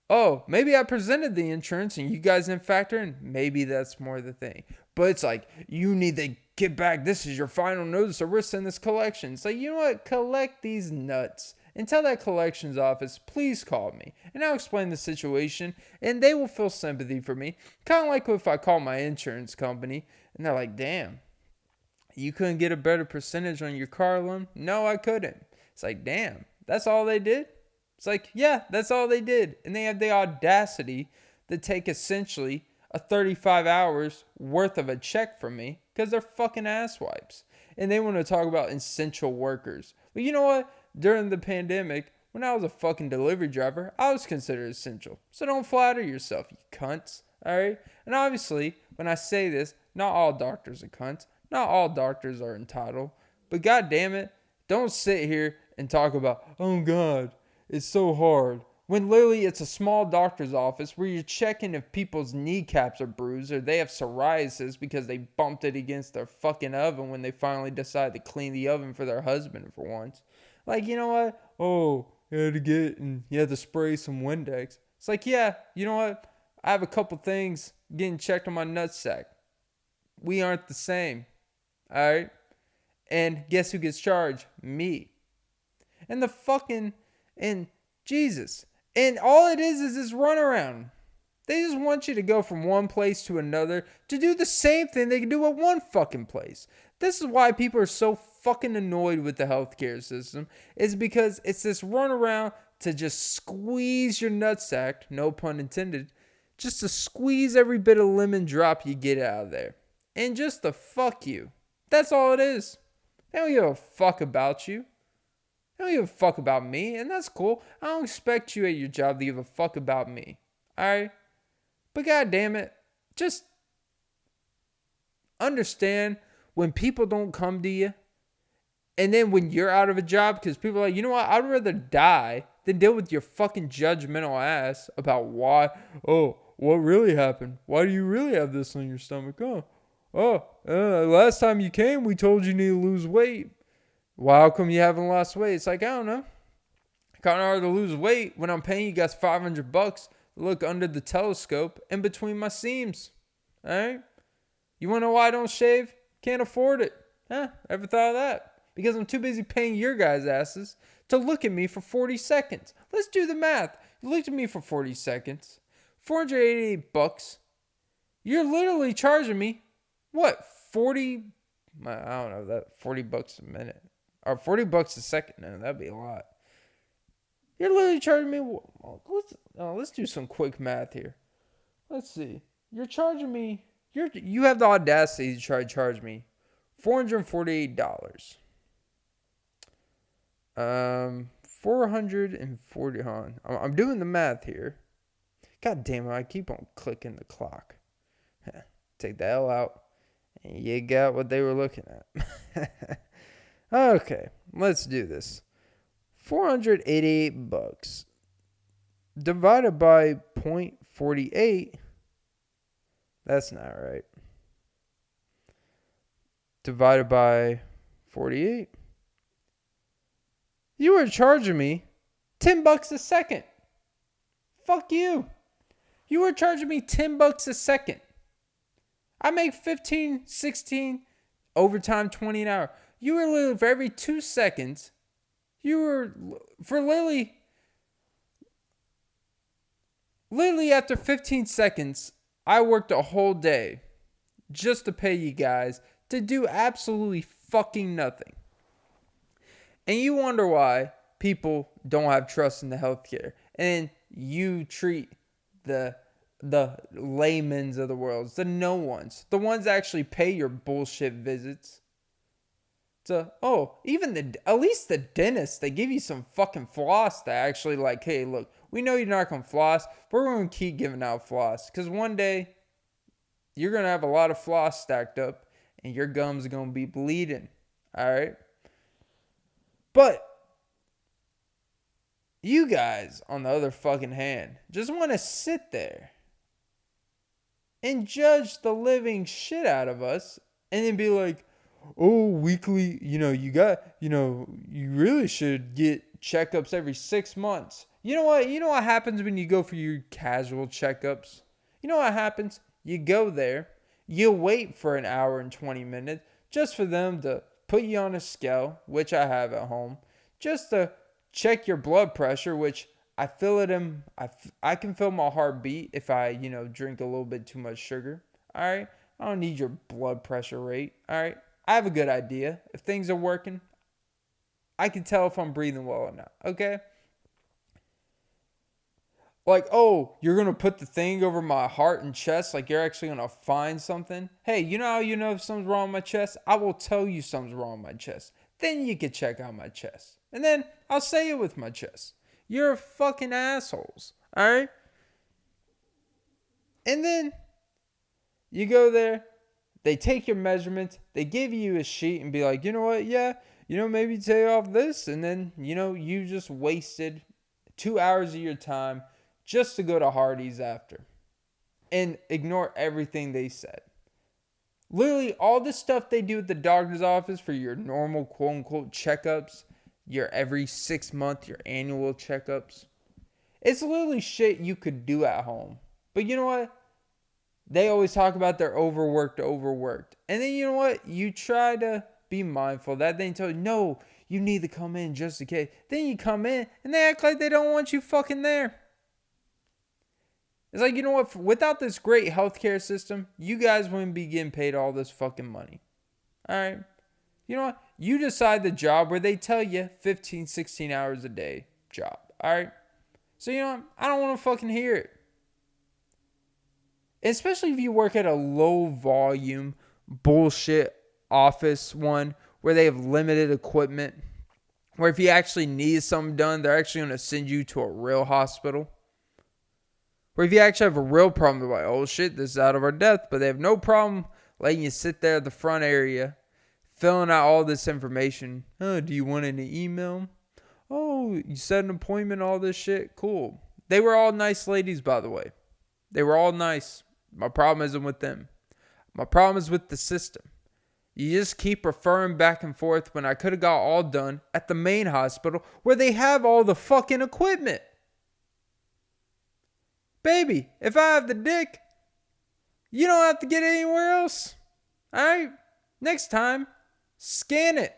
I presented the insurance and you guys didn't factor in. Maybe that's more the thing. But it's like, you need to get back. This is your final notice or we're sending this collection. It's like, you know what? Collect these nuts. And tell that collections office, please call me. And I'll explain the situation. And they will feel sympathy for me. Kind of like if I call my insurance company. And they're like, damn, you couldn't get a better percentage on your car loan? No, I couldn't. It's like, damn, that's all they did? It's like, yeah, that's all they did. And they have the audacity to take essentially a 35 hours worth of a check from me because they're fucking asswipes. And they want to talk about essential workers. But you know what? During the pandemic, when I was a fucking delivery driver, I was considered essential. So don't flatter yourself, you cunts. Alright? And obviously, when I say this, not all doctors are cunts. Not all doctors are entitled. But god damn it, don't sit here and talk about, oh god, it's so hard. When literally it's a small doctor's office where you're checking if people's kneecaps are bruised or they have psoriasis because they bumped it against their fucking oven when they finally decided to clean the oven for their husband for once. Like, you know what? Oh, you had to spray some Windex. It's like, yeah, you know what? I have a couple things getting checked on my nutsack. We aren't the same. Alright? And guess who gets charged? Me. And Jesus. And all it is this runaround. They just want you to go from one place to another to do the same thing they can do at one fucking place. This is why people are so fucking annoyed with the healthcare system. Is because it's this runaround to just squeeze your nutsack, no pun intended, just to squeeze every bit of lemon drop you get out of there. And just to fuck you. That's all it is. They don't give a fuck about you. They don't give a fuck about me, and that's cool. I don't expect you at your job to give a fuck about me. Alright? But god damn it, just understand when people don't come to you, and then when you're out of a job, because people are like, you know what, I'd rather die than deal with your fucking judgmental ass about why, what really happened? Why do you really have this on your stomach? Last time you came, we told you need to lose weight. Well, how come you haven't lost weight? It's like, I don't know. Kind of hard to lose weight when I'm paying you guys $500 to look under the telescope in between my seams. Alright? You want to know why I don't shave? Can't afford it. Ever thought of that? Because I'm too busy paying your guys' asses to look at me for 40 seconds. Let's do the math. You looked at me for 40 seconds. $488. You're literally charging me, what, 40? I don't know, that $40 a minute. Or $40 a second. No, that'd be a lot. You're literally charging me. Let's do some quick math here. Let's see. You're charging me. You have the audacity to try to charge me $448. 440. Hold on. I'm doing the math here. God damn it! I keep on clicking the clock. Take the L out, and you got what they were looking at. Okay, let's do this. $488 divided by 0.48. That's not right. Divided by 48. You were charging me $10 a second. Fuck you. You were charging me $10 a second. I make 15, 16, overtime 20 an hour. You were literally, for every 2 seconds, for literally after 15 seconds, I worked a whole day just to pay you guys to do absolutely fucking nothing. And you wonder why people don't have trust in the healthcare. And you treat the laymans of the world, the no ones, the ones that actually pay your bullshit visits. Even at least the dentist, they give you some fucking floss that actually like, hey, look, we know you're not going to floss, but we're going to keep giving out floss. Because one day, you're going to have a lot of floss stacked up, and your gums are going to be bleeding. All right? But you guys, on the other fucking hand, just want to sit there and judge the living shit out of us and then be like, oh, weekly, you really should get checkups every 6 months. You know what? You know what happens when you go for your casual checkups? You know what happens? You go there, you wait for an hour and 20 minutes just for them to put you on a scale, which I have at home, just to check your blood pressure, which I feel it in. I can feel my heartbeat if I, drink a little bit too much sugar. All right. I don't need your blood pressure rate. All right. I have a good idea. If things are working, I can tell if I'm breathing well or not. Okay. Like, oh, you're going to put the thing over my heart and chest like you're actually going to find something? Hey, you know how you know if something's wrong with my chest? I will tell you something's wrong with my chest. Then you can check out my chest. And then I'll say it with my chest. You're fucking assholes. All right? And then you go there. They take your measurements. They give you a sheet and be like, you know what? Yeah, maybe take off this. And then, you just wasted 2 hours of your time just to go to Hardee's after and ignore everything they said. Literally, all the stuff they do at the doctor's office for your normal quote-unquote checkups, your every 6 month, your annual checkups, it's literally shit you could do at home. But you know what? They always talk about they're overworked. And then you know what? You try to be mindful of that. They tell you, no, you need to come in just in case. Then you come in and they act like they don't want you fucking there. It's like, you know what? Without this great healthcare system, you guys wouldn't be getting paid all this fucking money. All right? You know what? You decide the job where they tell you 15, 16 hours a day job. All right? So, you know what? I don't want to fucking hear it. Especially if you work at a low volume bullshit office one where they have limited equipment. Where if you actually need something done, they're actually going to send you to a real hospital. Where if you actually have a real problem, they're like, oh shit, this is out of our depth. But they have no problem letting you sit there at the front area, filling out all this information. Oh, do you want an email? Oh, you set an appointment, all this shit? Cool. They were all nice ladies, by the way. They were all nice. My problem isn't with them. My problem is with the system. You just keep referring back and forth when I could have got all done at the main hospital where they have all the fucking equipment. Baby, if I have the dick, you don't have to get it anywhere else. All right? Next time, scan it.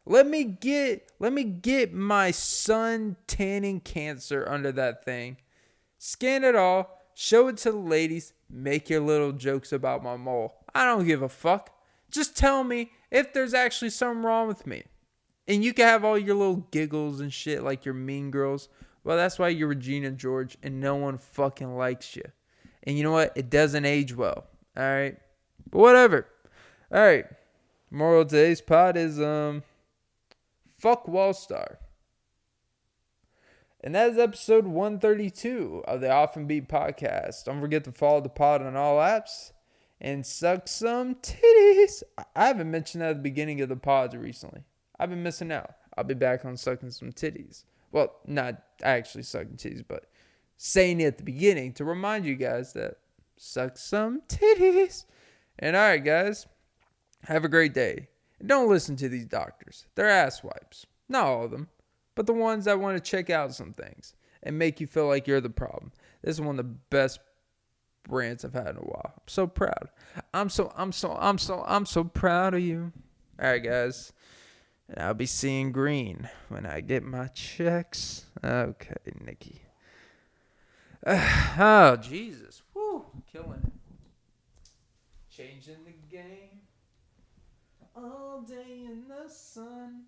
Let me get my sun tanning cancer under that thing. Scan it all. Show it to the ladies. Make your little jokes about my mole. I don't give a fuck. Just tell me if there's actually something wrong with me. And you can have all your little giggles and shit like you're mean girls. Well, that's why you're Regina George and no one fucking likes you. And you know what? It doesn't age well. All right? But whatever. All right. Moral of today's pod is fuck WELLSTAR. And that is episode 132 of the Off and Beat podcast. Don't forget to follow the pod on all apps and suck some titties. I haven't mentioned that at the beginning of the pods recently. I've been missing out. I'll be back on sucking some titties. Well, not actually sucking titties, but saying it at the beginning to remind you guys that suck some titties. And all right, guys, have a great day. And don't listen to these doctors. They're asswipes. Not all of them, but the ones that want to check out some things and make you feel like you're the problem. This is one of the best rants I've had in a while. I'm so proud. I'm so proud of you. All right, guys. And I'll be seeing green when I get my checks. Okay, Nikki. Oh, Jesus. Woo. Killing it. Changing the game. All day in the sun.